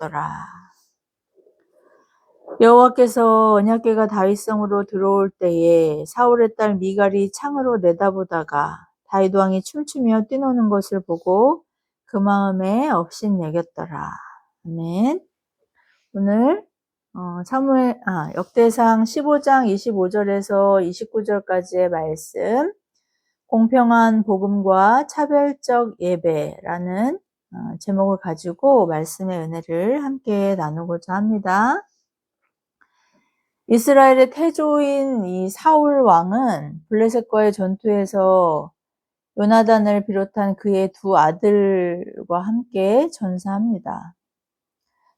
되었더라. 여호와께서 언약궤가 다윗성으로 들어올 때에 사울의 딸 미갈이 창으로 내다보다가 다윗 왕이 춤추며 뛰노는 것을 보고 그 마음에 업신여겼더라. 아멘. 오늘 역대상 15장 25절에서 29절까지의 말씀, 공평한 복음과 차별적 예배라는 제목을 가지고 말씀의 은혜를 함께 나누고자 합니다. 이스라엘의 태조인 이 사울 왕은 블레셋과의 전투에서 요나단을 비롯한 그의 두 아들과 함께 전사합니다.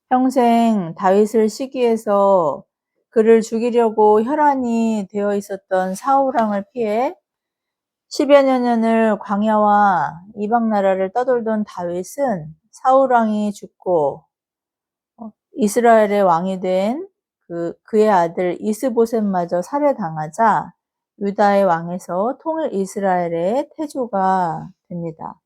평생 다윗을 시기해서 그를 죽이려고 혈안이 되어 있었던 사울 왕을 피해 10여 년을 광야와 이방 나라를 떠돌던 다윗은 사울 왕이 죽고 이스라엘의 왕이 된 그의 아들 이스보셋마저 살해당하자 유다의 왕에서 통일 이스라엘의 태조가 됩니다.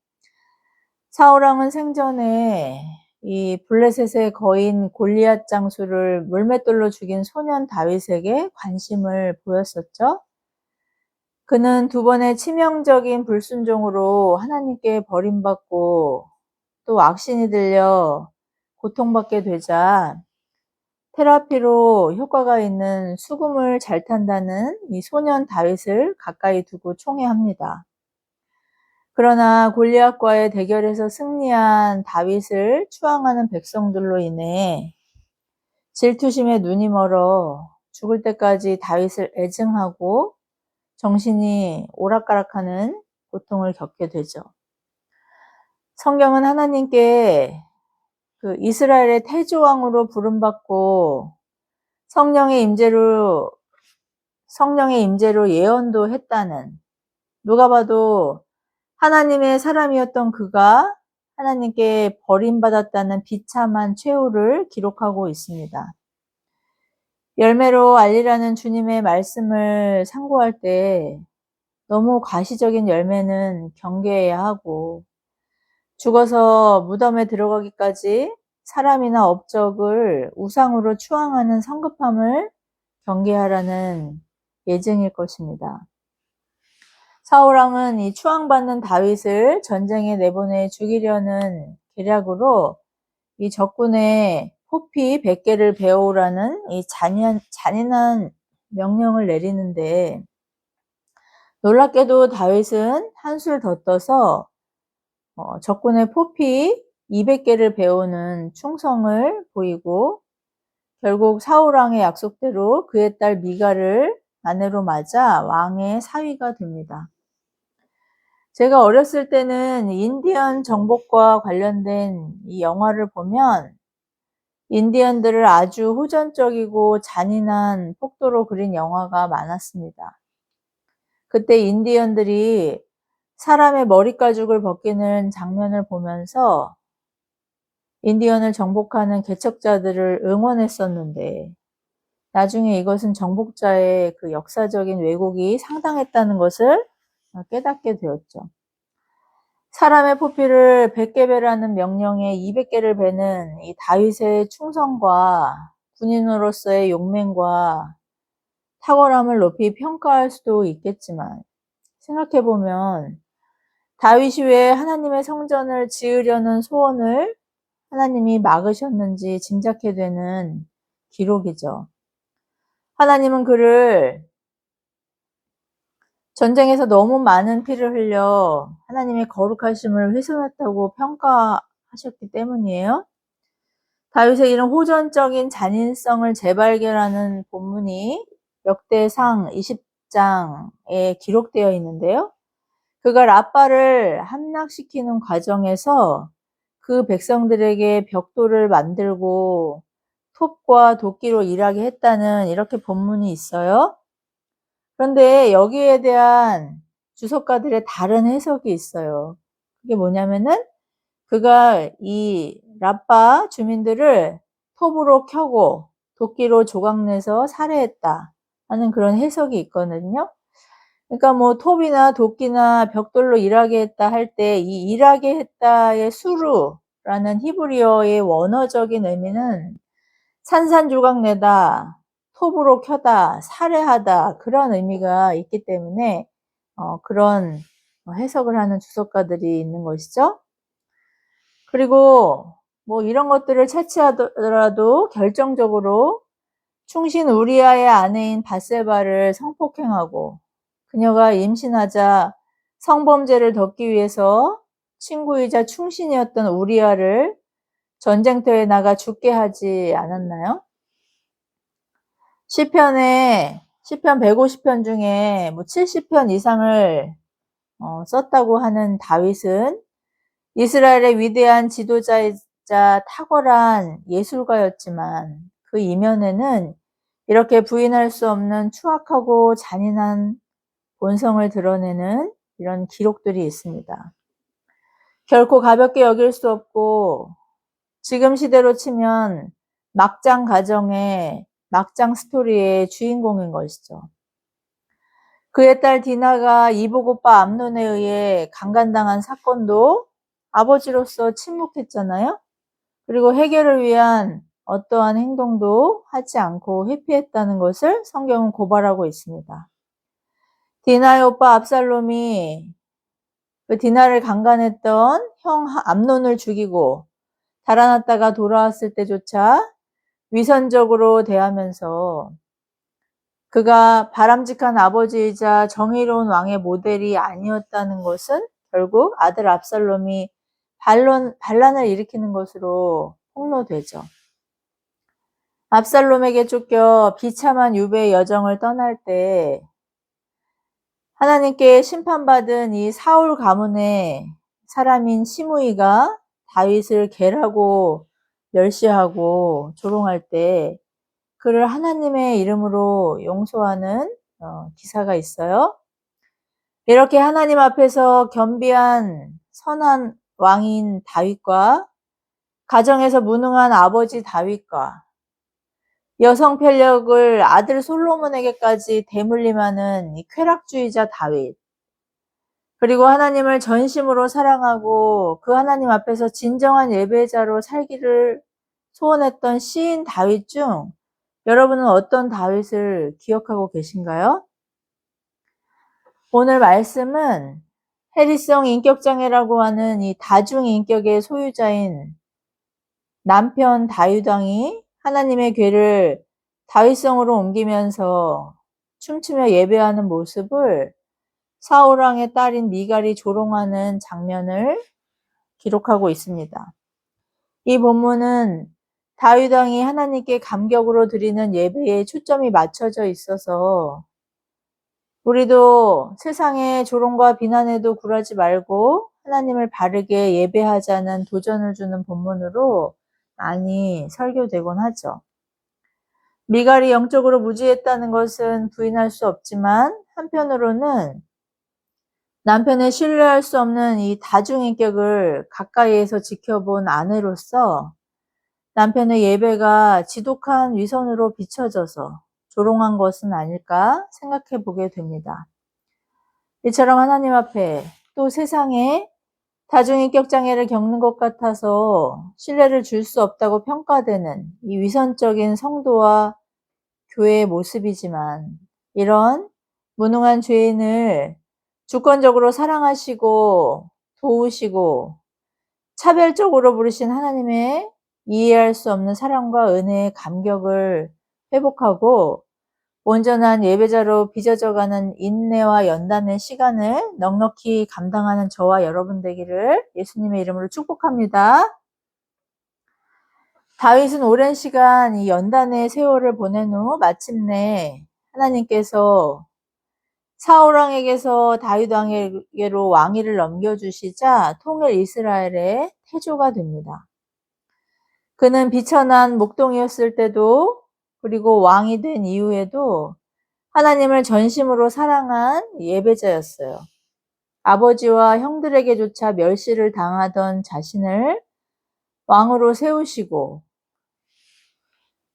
사울 왕은 생전에 이 블레셋의 거인 골리앗 장수를 물맷돌로 죽인 소년 다윗에게 관심을 보였었죠. 그는 두 번의 치명적인 불순종으로 하나님께 버림받고 또 악신이 들려 고통받게 되자 테라피로 효과가 있는 수금을 잘 탄다는 이 소년 다윗을 가까이 두고 총애합니다. 그러나 골리앗과의 대결에서 승리한 다윗을 추앙하는 백성들로 인해 질투심에 눈이 멀어 죽을 때까지 다윗을 애증하고 정신이 오락가락하는 고통을 겪게 되죠. 성경은 하나님께 이스라엘의 태조왕으로 부름받고 성령의 임재로 예언도 했다는, 누가 봐도 하나님의 사람이었던 그가 하나님께 버림받았다는 비참한 최후를 기록하고 있습니다. 열매로 알리라는 주님의 말씀을 상고할 때 너무 과시적인 열매는 경계해야 하고 죽어서 무덤에 들어가기까지 사람이나 업적을 우상으로 추앙하는 성급함을 경계하라는 예증일 것입니다. 사울 왕은 이 추앙받는 다윗을 전쟁에 내보내 죽이려는 계략으로 이 적군의 포피 100개를 베어오라는 이 잔인한 명령을 내리는데, 놀랍게도 다윗은 한술 더 떠서 적군의 포피 200개를 베어오는 충성을 보이고 결국 사울 왕의 약속대로 그의 딸 미갈을 아내로 맞아 왕의 사위가 됩니다. 제가 어렸을 때는 인디언 정복과 관련된 이 영화를 보면 인디언들을 아주 호전적이고 잔인한 폭도로 그린 영화가 많았습니다. 그때 인디언들이 사람의 머리가죽을 벗기는 장면을 보면서 인디언을 정복하는 개척자들을 응원했었는데, 나중에 이것은 정복자의 그 역사적인 왜곡이 상당했다는 것을 깨닫게 되었죠. 사람의 포피를 100개 베라는 명령에 200개를 베는 이 다윗의 충성과 군인으로서의 용맹과 탁월함을 높이 평가할 수도 있겠지만, 생각해보면 다윗이 왜 하나님의 성전을 지으려는 소원을 하나님이 막으셨는지 짐작해 되는 기록이죠. 하나님은 그를 전쟁에서 너무 많은 피를 흘려 하나님의 거룩하심을 훼손했다고 평가하셨기 때문이에요. 다윗의 이런 호전적인 잔인성을 재발견하는 본문이 역대상 20장에 기록되어 있는데요. 그가 라빠를 함락시키는 과정에서 그 백성들에게 벽돌을 만들고 톱과 도끼로 일하게 했다는 이렇게 본문이 있어요. 그런데 여기에 대한 주석가들의 다른 해석이 있어요. 그게 뭐냐면은 그가 이 라빠 주민들을 톱으로 켜고 도끼로 조각내서 살해했다 하는 그런 해석이 있거든요. 그러니까 뭐 톱이나 도끼나 벽돌로 일하게 했다 할 때 이 일하게 했다의 수로 라는 히브리어의 원어적인 의미는 산산조각 내다, 톱으로 켜다, 살해하다 그런 의미가 있기 때문에 그런 해석을 하는 주석가들이 있는 것이죠. 그리고 뭐 이런 것들을 차치하더라도 결정적으로 충신 우리아의 아내인 밧세바를 성폭행하고 그녀가 임신하자 성범죄를 덮기 위해서 친구이자 충신이었던 우리아를 전쟁터에 나가 죽게 하지 않았나요? 시편 150편 중에 뭐 70편 이상을 썼다고 하는 다윗은 이스라엘의 위대한 지도자이자 탁월한 예술가였지만 그 이면에는 이렇게 부인할 수 없는 추악하고 잔인한 본성을 드러내는 이런 기록들이 있습니다. 결코 가볍게 여길 수 없고 지금 시대로 치면 막장 가정의 막장 스토리의 주인공인 것이죠. 그의 딸 디나가 이복 오빠 암논에 의해 강간당한 사건도 아버지로서 침묵했잖아요. 그리고 해결을 위한 어떠한 행동도 하지 않고 회피했다는 것을 성경은 고발하고 있습니다. 디나의 오빠 압살롬이 그 디나를 강간했던 형 암논을 죽이고 달아났다가 돌아왔을 때조차 위선적으로 대하면서 그가 바람직한 아버지이자 정의로운 왕의 모델이 아니었다는 것은 결국 아들 압살롬이 반란을 일으키는 것으로 폭로되죠. 압살롬에게 쫓겨 비참한 유배의 여정을 떠날 때 하나님께 심판받은 이 사울 가문의 사람인 시므이가 다윗을 개라고 멸시하고 조롱할 때 그를 하나님의 이름으로 용서하는 기사가 있어요. 이렇게 하나님 앞에서 겸비한 선한 왕인 다윗과 가정에서 무능한 아버지 다윗과 여성 편력을 아들 솔로몬에게까지 대물림하는 이 쾌락주의자 다윗, 그리고 하나님을 전심으로 사랑하고 그 하나님 앞에서 진정한 예배자로 살기를 소원했던 시인 다윗 중 여러분은 어떤 다윗을 기억하고 계신가요? 오늘 말씀은 해리성 인격장애라고 하는 이 다중인격의 소유자인 남편 다윗 왕이 하나님의 궤를 다윗성으로 옮기면서 춤추며 예배하는 모습을 사울 왕의 딸인 미갈이 조롱하는 장면을 기록하고 있습니다. 이 본문은 다윗 왕이 하나님께 감격으로 드리는 예배에 초점이 맞춰져 있어서 우리도 세상의 조롱과 비난에도 굴하지 말고 하나님을 바르게 예배하자는 도전을 주는 본문으로 많이 설교되곤 하죠. 미갈이 영적으로 무지했다는 것은 부인할 수 없지만 한편으로는 남편의 신뢰할 수 없는 이 다중인격을 가까이에서 지켜본 아내로서 남편의 예배가 지독한 위선으로 비춰져서 조롱한 것은 아닐까 생각해 보게 됩니다. 이처럼 하나님 앞에 또 세상에 다중인격 장애를 겪는 것 같아서 신뢰를 줄 수 없다고 평가되는 이 위선적인 성도와 교회의 모습이지만 이런 무능한 죄인을 주권적으로 사랑하시고 도우시고 차별적으로 부르신 하나님의 이해할 수 없는 사랑과 은혜의 감격을 회복하고 온전한 예배자로 빚어져가는 인내와 연단의 시간을 넉넉히 감당하는 저와 여러분 되기를 예수님의 이름으로 축복합니다. 다윗은 오랜 시간 이 연단의 세월을 보낸 후 마침내 하나님께서 사울 왕에게서 다윗 왕에게로 왕위를 넘겨주시자 통일 이스라엘의 태조가 됩니다. 그는 비천한 목동이었을 때도 그리고 왕이 된 이후에도 하나님을 전심으로 사랑한 예배자였어요. 아버지와 형들에게조차 멸시를 당하던 자신을 왕으로 세우시고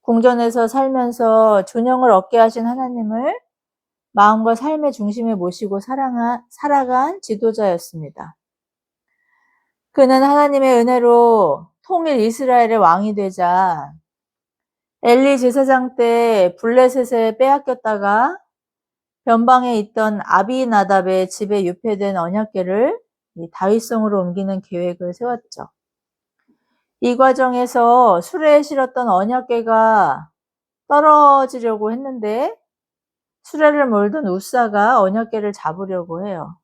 궁전에서 살면서 존영을 얻게 하신 하나님을 마음과 삶의 중심에 모시고 살아간 지도자였습니다. 그는 하나님의 은혜로 통일 이스라엘의 왕이 되자 엘리 제사장 때 블레셋에 빼앗겼다가 변방에 있던 아비나답의 집에 유폐된 언약궤를 다윗성으로 옮기는 계획을 세웠죠. 이 과정에서 수레에 실었던 언약궤가 떨어지려고 했는데 수레를 몰던 우사가 언약궤를 잡으려고 해요.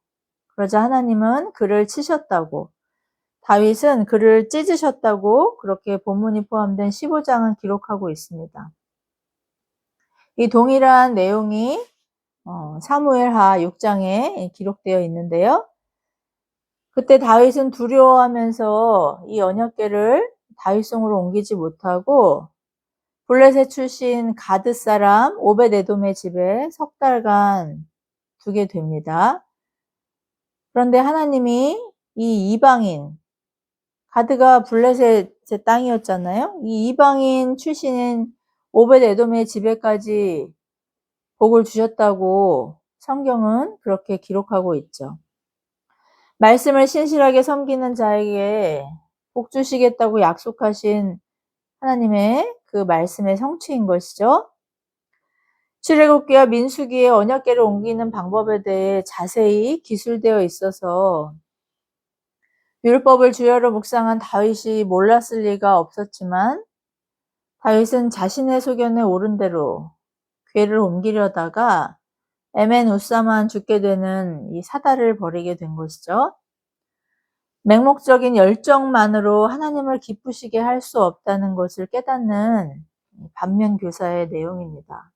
그러자 하나님은 그를 치셨다고, 다윗은 그를 찢으셨다고 그렇게 본문이 포함된 15장은 기록하고 있습니다. 이 동일한 내용이 사무엘하 6장에 기록되어 있는데요. 그때 다윗은 두려워하면서 이 언약궤를 다윗성으로 옮기지 못하고 블레셋 출신 가드 사람 오벳에돔의 집에 석 달간 두게 됩니다. 그런데 하나님이 이 이방인, 가드가 블레셋의 땅이었잖아요. 이 이방인 출신인 오벳에돔의 집에까지 복을 주셨다고 성경은 그렇게 기록하고 있죠. 말씀을 신실하게 섬기는 자에게 복 주시겠다고 약속하신 하나님의 그 말씀의 성취인 것이죠. 출애굽기와 민수기의 언약궤를 옮기는 방법에 대해 자세히 기술되어 있어서 율법을 주야로 묵상한 다윗이 몰랐을 리가 없었지만 다윗은 자신의 소견에 옳은 대로 궤를 옮기려다가 에멘 우사만 죽게 되는 이 사달을 벌이게 된 것이죠. 맹목적인 열정만으로 하나님을 기쁘시게 할 수 없다는 것을 깨닫는 반면교사의 내용입니다.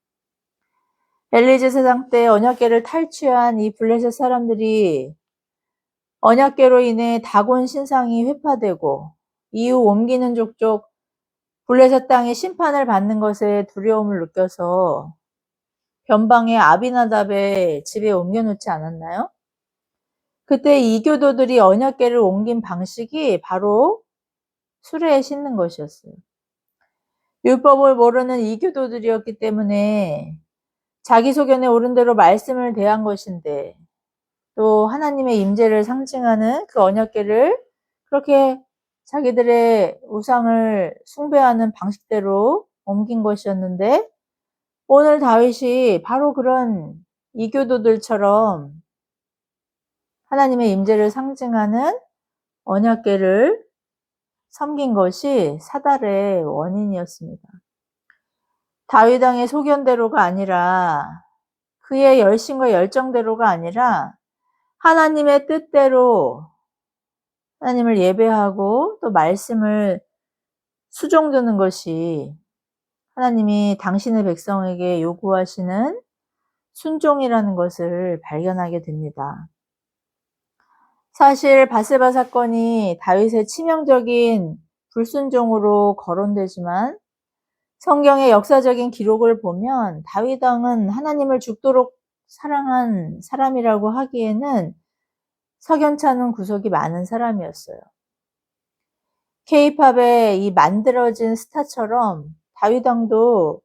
엘리 제사장 때 언약궤를 탈취한 이 블레셋 사람들이 언약궤로 인해 다곤 신상이 회파되고 이후 옮기는 족족 블레셋 땅의 심판을 받는 것에 두려움을 느껴서 변방의 아비나답의 집에 옮겨놓지 않았나요? 그때 이교도들이 언약궤를 옮긴 방식이 바로 수레에 싣는 것이었어요. 율법을 모르는 이교도들이었기 때문에 자기 소견에 옳은 대로 말씀을 대한 것인데 또 하나님의 임재를 상징하는 그 언약궤를 그렇게 자기들의 우상을 숭배하는 방식대로 옮긴 것이었는데 오늘 다윗이 바로 그런 이교도들처럼 하나님의 임재를 상징하는 언약궤를 섬긴 것이 사달의 원인이었습니다. 다윗 왕의 소견대로가 아니라 그의 열심과 열정대로가 아니라 하나님의 뜻대로 하나님을 예배하고 또 말씀을 수종드는 것이 하나님이 당신의 백성에게 요구하시는 순종이라는 것을 발견하게 됩니다. 사실 바세바 사건이 다윗의 치명적인 불순종으로 거론되지만 성경의 역사적인 기록을 보면 다윗 왕은 하나님을 죽도록 사랑한 사람이라고 하기에는 석연찮은 구석이 많은 사람이었어요. K-팝의 이 만들어진 스타처럼 다윗 왕도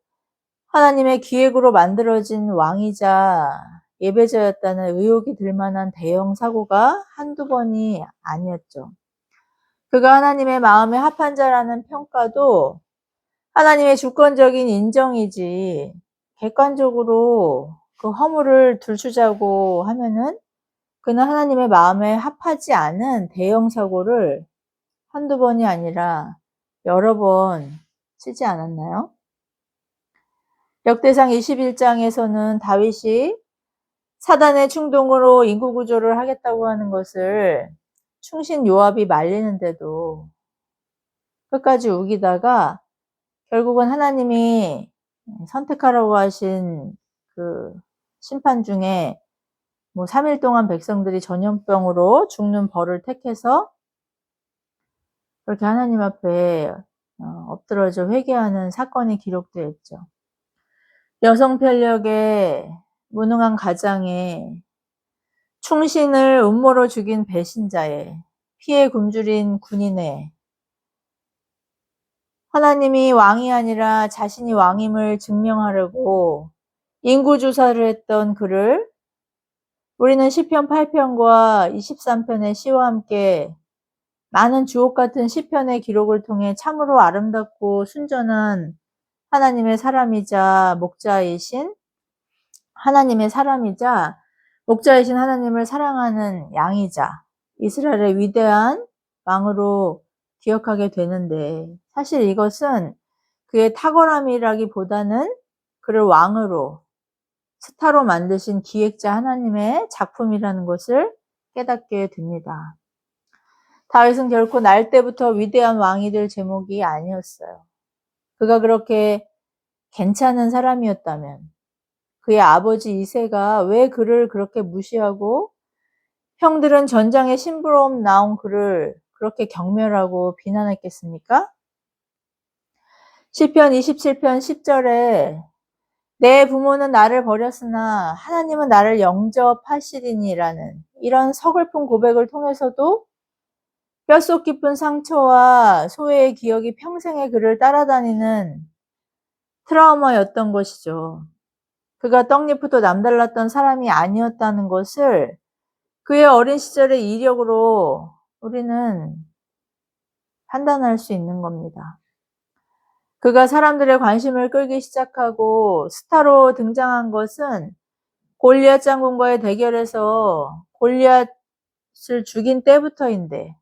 하나님의 기획으로 만들어진 왕이자 예배자였다는 의혹이 들 만한 대형 사고가 한두 번이 아니었죠. 그가 하나님의 마음에 합한 자라는 평가도 하나님의 주권적인 인정이지 객관적으로 그 허물을 들추자고 하면은 그는 하나님의 마음에 합하지 않은 대형 사고를 한두 번이 아니라 여러 번 치지 않았나요? 역대상 21장에서는 다윗이 사단의 충동으로 인구 구조를 하겠다고 하는 것을 충신 요압이 말리는데도 끝까지 우기다가 결국은 하나님이 선택하라고 하신 그 심판 중에 3일 동안 백성들이 전염병으로 죽는 벌을 택해서 그렇게 하나님 앞에 엎드러져 회개하는 사건이 기록되어 있죠. 여성 편력의 무능한 가장에 충신을 음모로 죽인 배신자에 피해 굶주린 군인에 하나님이 왕이 아니라 자신이 왕임을 증명하려고 인구조사를 했던 그를 우리는 시편 8편과 23편의 시와 함께 많은 주옥 같은 시편의 기록을 통해 참으로 아름답고 순전한 하나님의 사람이자 목자이신 하나님을 사랑하는 양이자 이스라엘의 위대한 왕으로 기억하게 되는데, 사실 이것은 그의 탁월함이라기보다는 그를 왕으로, 스타로 만드신 기획자 하나님의 작품이라는 것을 깨닫게 됩니다. 다윗은 결코 날 때부터 위대한 왕이 될 제목이 아니었어요. 그가 그렇게 괜찮은 사람이었다면 그의 아버지 이새가 왜 그를 그렇게 무시하고 형들은 전장에 심부름 나온 그를 그렇게 경멸하고 비난했겠습니까? 시편 27편 10절에 내 부모는 나를 버렸으나 하나님은 나를 영접하시리니라는 이런 서글픈 고백을 통해서도 뼛속 깊은 상처와 소외의 기억이 평생의 그를 따라다니는 트라우마였던 것이죠. 그가 떡잎부터 남달랐던 사람이 아니었다는 것을 그의 어린 시절의 이력으로 우리는 판단할 수 있는 겁니다. 그가 사람들의 관심을 끌기 시작하고 스타로 등장한 것은 골리앗 장군과의 대결에서 골리앗을 죽인 때부터인데,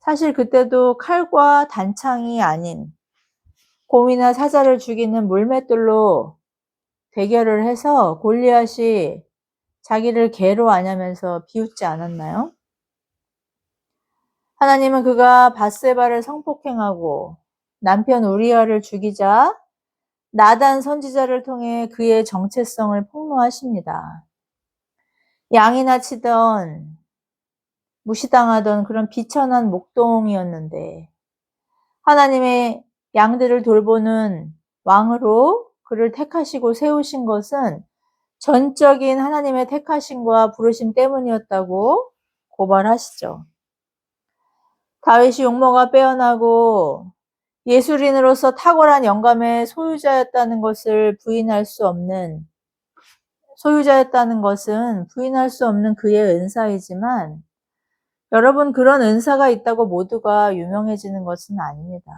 사실 그때도 칼과 단창이 아닌 곰이나 사자를 죽이는 물맷돌로 대결을 해서 골리앗이 자기를 개로 아냐면서 비웃지 않았나요? 하나님은 그가 밧세바를 성폭행하고 남편 우리아를 죽이자 나단 선지자를 통해 그의 정체성을 폭로하십니다. 양이나 치던 무시당하던 그런 비천한 목동이었는데 하나님의 양들을 돌보는 왕으로 그를 택하시고 세우신 것은 전적인 하나님의 택하심과 부르심 때문이었다고 고발하시죠. 다윗이 용모가 빼어나고 예술인으로서 탁월한 영감의 소유자였다는 것은 부인할 수 없는 그의 은사이지만, 여러분, 그런 은사가 있다고 모두가 유명해지는 것은 아닙니다.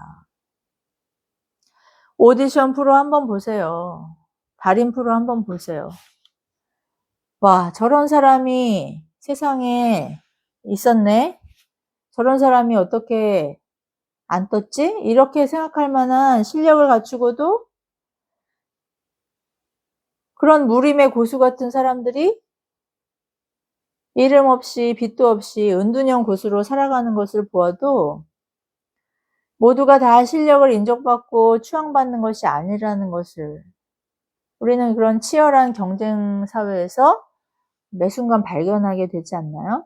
오디션 프로 한번 보세요. 달인 프로 한번 보세요. 와, 저런 사람이 세상에 있었네? 저런 사람이 어떻게 안 떴지? 이렇게 생각할 만한 실력을 갖추고도 그런 무림의 고수 같은 사람들이 이름 없이 빚도 없이 은둔형 고수로 살아가는 것을 보아도 모두가 다 실력을 인정받고 추앙받는 것이 아니라는 것을 우리는 그런 치열한 경쟁 사회에서 매 순간 발견하게 되지 않나요?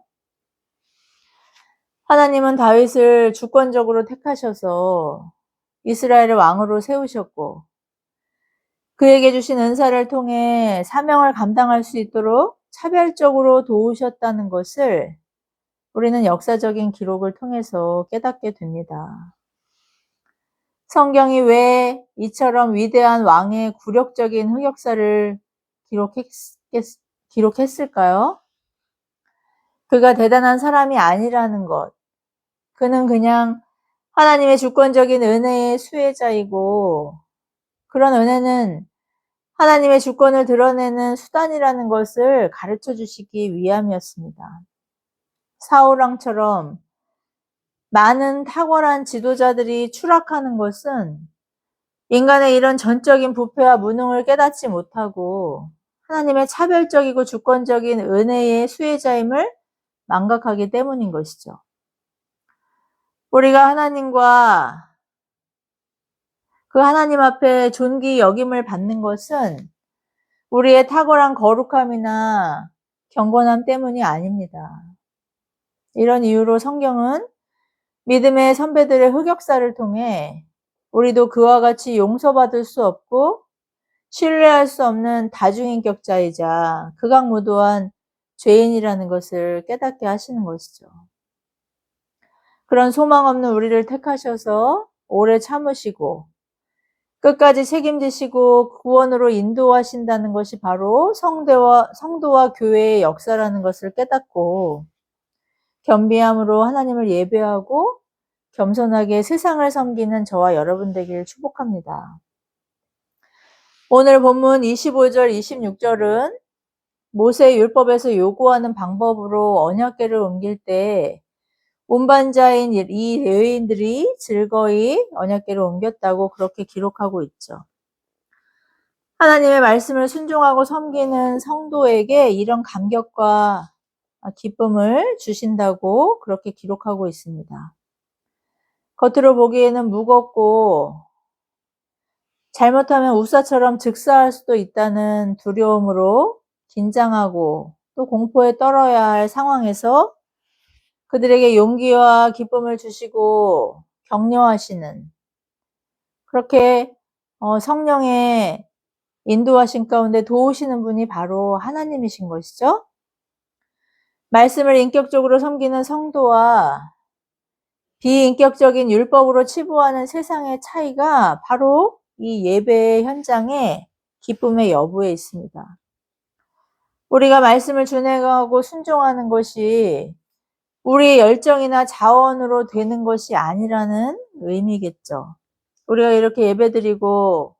하나님은 다윗을 주권적으로 택하셔서 이스라엘의 왕으로 세우셨고 그에게 주신 은사를 통해 사명을 감당할 수 있도록 차별적으로 도우셨다는 것을 우리는 역사적인 기록을 통해서 깨닫게 됩니다. 성경이 왜 이처럼 위대한 왕의 굴욕적인 흑역사를 기록했을까요? 그가 대단한 사람이 아니라는 것. 그는 그냥 하나님의 주권적인 은혜의 수혜자이고, 그런 은혜는 하나님의 주권을 드러내는 수단이라는 것을 가르쳐 주시기 위함이었습니다. 사울왕처럼 많은 탁월한 지도자들이 추락하는 것은 인간의 이런 전적인 부패와 무능을 깨닫지 못하고 하나님의 차별적이고 주권적인 은혜의 수혜자임을 망각하기 때문인 것이죠. 우리가 하나님과 그 하나님 앞에 존귀 여김을 받는 것은 우리의 탁월한 거룩함이나 경건함 때문이 아닙니다. 이런 이유로 성경은 믿음의 선배들의 흑역사를 통해 우리도 그와 같이 용서받을 수 없고 신뢰할 수 없는 다중인격자이자 극악무도한 죄인이라는 것을 깨닫게 하시는 것이죠. 그런 소망 없는 우리를 택하셔서 오래 참으시고 끝까지 책임지시고 구원으로 인도하신다는 것이 바로 성도와 교회의 역사라는 것을 깨닫고 겸비함으로 하나님을 예배하고 겸손하게 세상을 섬기는 저와 여러분 되길 축복합니다. 오늘 본문 25절, 26절은 모세 율법에서 요구하는 방법으로 언약궤를 옮길 때 운반자인 이 레위인들이 즐거이 언약궤를 옮겼다고 그렇게 기록하고 있죠. 하나님의 말씀을 순종하고 섬기는 성도에게 이런 감격과 기쁨을 주신다고 그렇게 기록하고 있습니다. 겉으로 보기에는 무겁고 잘못하면 우사처럼 즉사할 수도 있다는 두려움으로 긴장하고 또 공포에 떨어야 할 상황에서 그들에게 용기와 기쁨을 주시고 격려하시는, 그렇게 성령의 인도하신 가운데 도우시는 분이 바로 하나님이신 것이죠. 말씀을 인격적으로 섬기는 성도와 비인격적인 율법으로 치부하는 세상의 차이가 바로 이 예배의 현장에 기쁨의 여부에 있습니다. 우리가 말씀을 준행하고 순종하는 것이 우리의 열정이나 자원으로 되는 것이 아니라는 의미겠죠. 우리가 이렇게 예배드리고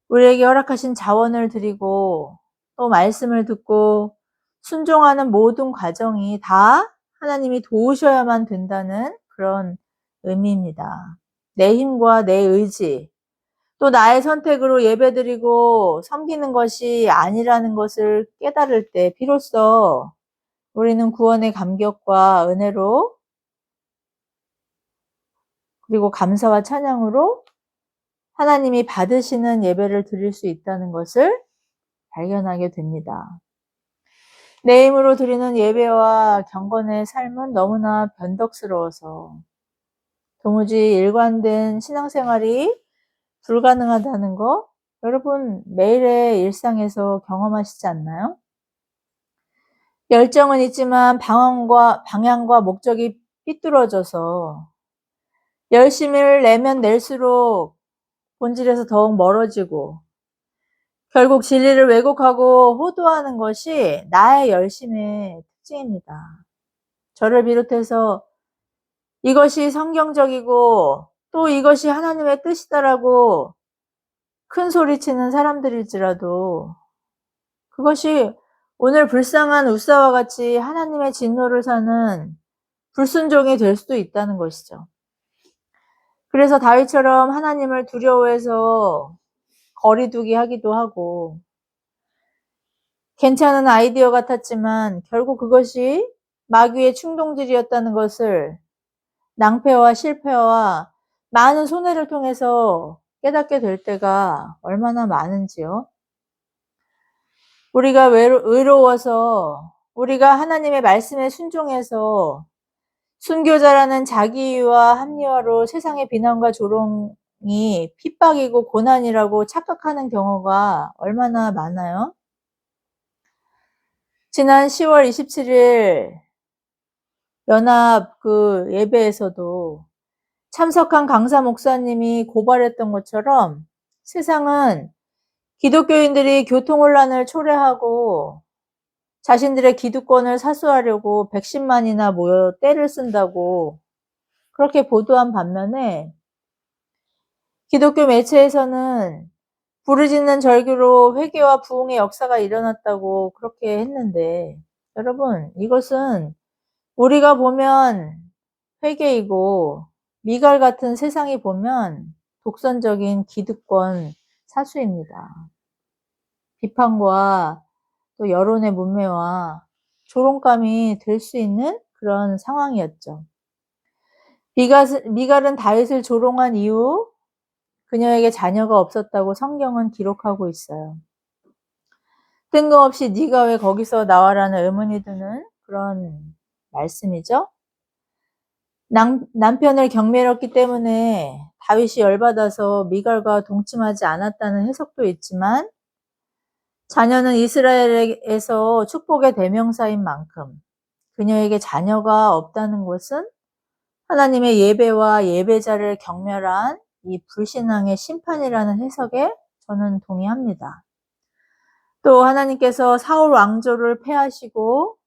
우리에게 허락하신 자원을 드리고 또 말씀을 듣고 순종하는 모든 과정이 다 하나님이 도우셔야만 된다는 그런 의미입니다. 내 힘과 내 의지, 또 나의 선택으로 예배드리고 섬기는 것이 아니라는 것을 깨달을 때 비로소 우리는 구원의 감격과 은혜로 그리고 감사와 찬양으로 하나님이 받으시는 예배를 드릴 수 있다는 것을 발견하게 됩니다. 내 힘으로 드리는 예배와 경건의 삶은 너무나 변덕스러워서 도무지 일관된 신앙생활이 불가능하다는 거 여러분 매일의 일상에서 경험하시지 않나요? 열정은 있지만 방향과 목적이 삐뚤어져서 열심을 내면 낼수록 본질에서 더욱 멀어지고 결국 진리를 왜곡하고 호도하는 것이 나의 열심의 특징입니다. 저를 비롯해서 이것이 성경적이고 또 이것이 하나님의 뜻이다라고 큰 소리치는 사람들일지라도 그것이 오늘 불쌍한 웃사와 같이 하나님의 진노를 사는 불순종이 될 수도 있다는 것이죠. 그래서 다윗처럼 하나님을 두려워해서 거리두기 하기도 하고 괜찮은 아이디어 같았지만 결국 그것이 마귀의 충동질이었다는 것을 낭패와 실패와 많은 손해를 통해서 깨닫게 될 때가 얼마나 많은지요. 우리가 의로워서 우리가 하나님의 말씀에 순종해서 순교자라는 자기와 합리화로 세상의 비난과 조롱이 핍박이고 고난이라고 착각하는 경우가 얼마나 많아요? 지난 10월 27일 연합 예배에서도 참석한 강사 목사님이 고발했던 것처럼 세상은 기독교인들이 교통혼란을 초래하고 자신들의 기득권을 사수하려고 110만이나 모여 떼를 쓴다고 그렇게 보도한 반면에 기독교 매체에서는 부르짖는 절규로 회개와 부흥의 역사가 일어났다고 그렇게 했는데 여러분 이것은 우리가 보면 회개이고 미갈 같은 세상이 보면 독선적인 기득권 사수입니다. 비판과 또 여론의 문매와 조롱감이 될 수 있는 그런 상황이었죠. 미갈은 다윗을 조롱한 이후 그녀에게 자녀가 없었다고 성경은 기록하고 있어요. 뜬금없이 네가 왜 거기서 나와라는 의문이 드는 그런 말씀이죠. 남편을 경멸했기 때문에 다윗이 열받아서 미갈과 동침하지 않았다는 해석도 있지만 자녀는 이스라엘에서 축복의 대명사인 만큼 그녀에게 자녀가 없다는 것은 하나님의 예배와 예배자를 경멸한 이 불신앙의 심판이라는 해석에 저는 동의합니다. 또 하나님께서 사울 왕조를 폐하시고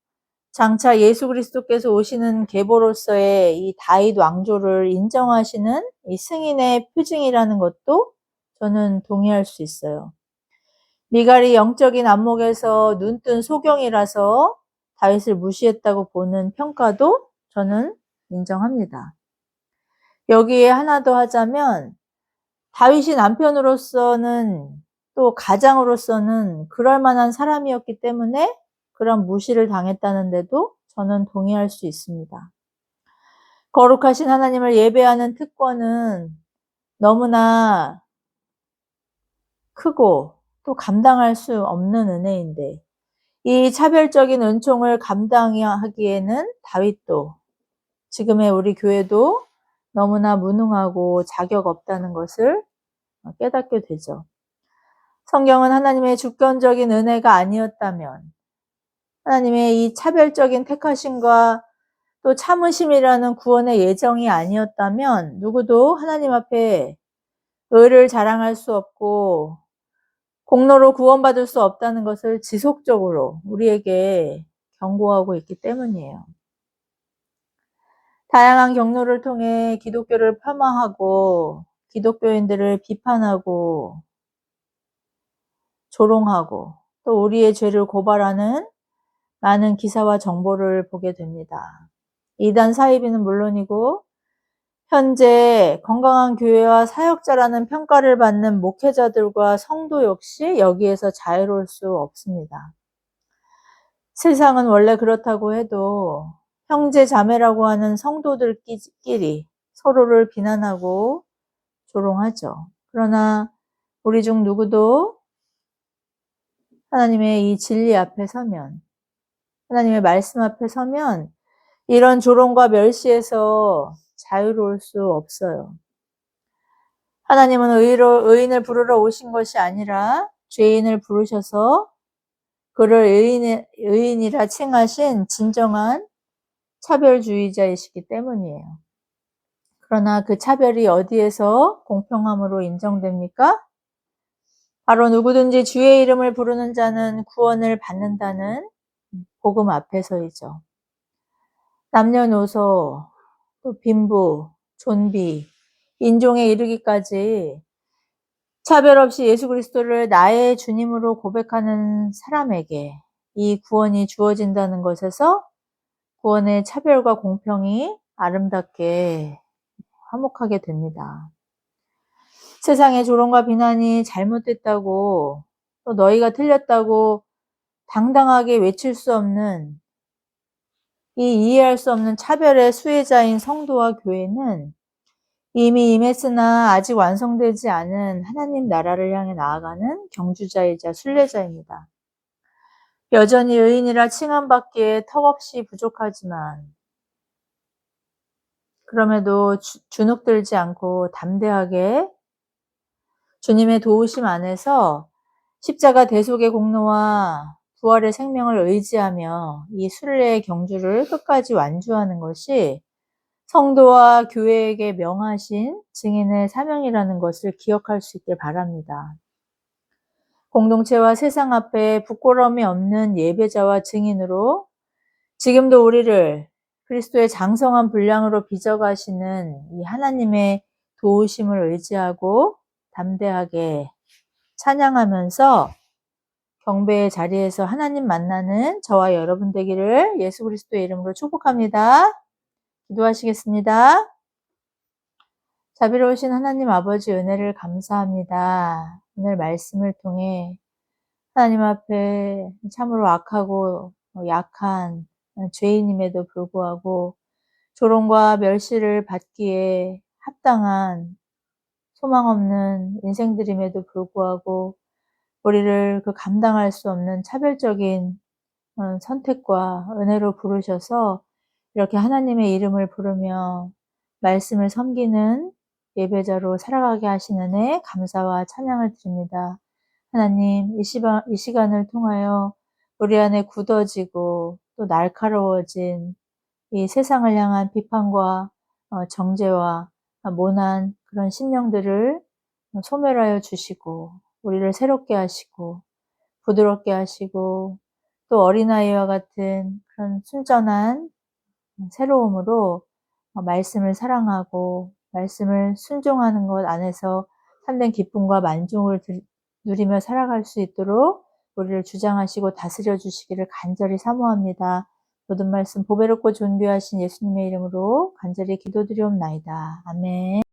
장차 예수 그리스도께서 오시는 계보로서의 이 다윗 왕조를 인정하시는 이 승인의 표징이라는 것도 저는 동의할 수 있어요. 미갈이 영적인 안목에서 눈뜬 소경이라서 다윗을 무시했다고 보는 평가도 저는 인정합니다. 여기에 하나 더 하자면 다윗이 남편으로서는 또 가장으로서는 그럴 만한 사람이었기 때문에 그런 무시를 당했다는데도 저는 동의할 수 있습니다. 거룩하신 하나님을 예배하는 특권은 너무나 크고 또 감당할 수 없는 은혜인데 이 차별적인 은총을 감당하기에는 다윗도 지금의 우리 교회도 너무나 무능하고 자격 없다는 것을 깨닫게 되죠. 성경은 하나님의 주권적인 은혜가 아니었다면 하나님의 이 차별적인 택하심과 또 참으심이라는 구원의 예정이 아니었다면 누구도 하나님 앞에 의를 자랑할 수 없고 공로로 구원받을 수 없다는 것을 지속적으로 우리에게 경고하고 있기 때문이에요. 다양한 경로를 통해 기독교를 폄하하고 기독교인들을 비판하고 조롱하고 또 우리의 죄를 고발하는 많은 기사와 정보를 보게 됩니다. 이단 사이비는 물론이고 현재 건강한 교회와 사역자라는 평가를 받는 목회자들과 성도 역시 여기에서 자유로울 수 없습니다. 세상은 원래 그렇다고 해도 형제 자매라고 하는 성도들끼리 서로를 비난하고 조롱하죠. 그러나 우리 중 누구도 하나님의 이 진리 앞에 서면 하나님의 말씀 앞에 서면 이런 조롱과 멸시에서 자유로울 수 없어요. 하나님은 의인을 부르러 오신 것이 아니라 죄인을 부르셔서 그를 의인이라 칭하신 진정한 차별주의자이시기 때문이에요. 그러나 그 차별이 어디에서 공평함으로 인정됩니까? 바로 누구든지 주의 이름을 부르는 자는 구원을 받는다는 복음 앞에서이죠. 남녀노소, 또 빈부, 존비, 인종에 이르기까지 차별 없이 예수 그리스도를 나의 주님으로 고백하는 사람에게 이 구원이 주어진다는 것에서 구원의 차별과 공평이 아름답게 화목하게 됩니다. 세상의 조롱과 비난이 잘못됐다고 또 너희가 틀렸다고 당당하게 외칠 수 없는 이 이해할 수 없는 차별의 수혜자인 성도와 교회는 이미 임했으나 아직 완성되지 않은 하나님 나라를 향해 나아가는 경주자이자 순례자입니다. 여전히 의인이라 칭함받기에 턱없이 부족하지만 그럼에도 주눅들지 않고 담대하게 주님의 도우심 안에서 십자가 대속의 공로와 부활의 생명을 의지하며 이 순례의 경주를 끝까지 완주하는 것이 성도와 교회에게 명하신 증인의 사명이라는 것을 기억할 수 있길 바랍니다. 공동체와 세상 앞에 부끄러움이 없는 예배자와 증인으로 지금도 우리를 그리스도의 장성한 분량으로 빚어가시는 이 하나님의 도우심을 의지하고 담대하게 찬양하면서 경배의 자리에서 하나님 만나는 저와 여러분 되기를 예수 그리스도의 이름으로 축복합니다. 기도하시겠습니다. 자비로우신 하나님 아버지 은혜를 감사합니다. 오늘 말씀을 통해 하나님 앞에 참으로 악하고 약한 죄인임에도 불구하고 조롱과 멸시를 받기에 합당한 소망 없는 인생들임에도 불구하고 우리를 그 감당할 수 없는 차별적인 선택과 은혜로 부르셔서 이렇게 하나님의 이름을 부르며 말씀을 섬기는 예배자로 살아가게 하신 은혜 감사와 찬양을 드립니다. 하나님, 이 시간을 통하여 우리 안에 굳어지고 또 날카로워진 이 세상을 향한 비판과 정죄와 모난 그런 심령들을 소멸하여 주시고 우리를 새롭게 하시고 부드럽게 하시고 또 어린아이와 같은 그런 순전한 새로움으로 말씀을 사랑하고 말씀을 순종하는 것 안에서 참된 기쁨과 만족을 누리며 살아갈 수 있도록 우리를 주장하시고 다스려 주시기를 간절히 사모합니다. 모든 말씀 보배롭고 존귀하신 예수님의 이름으로 간절히 기도드리옵나이다. 아멘.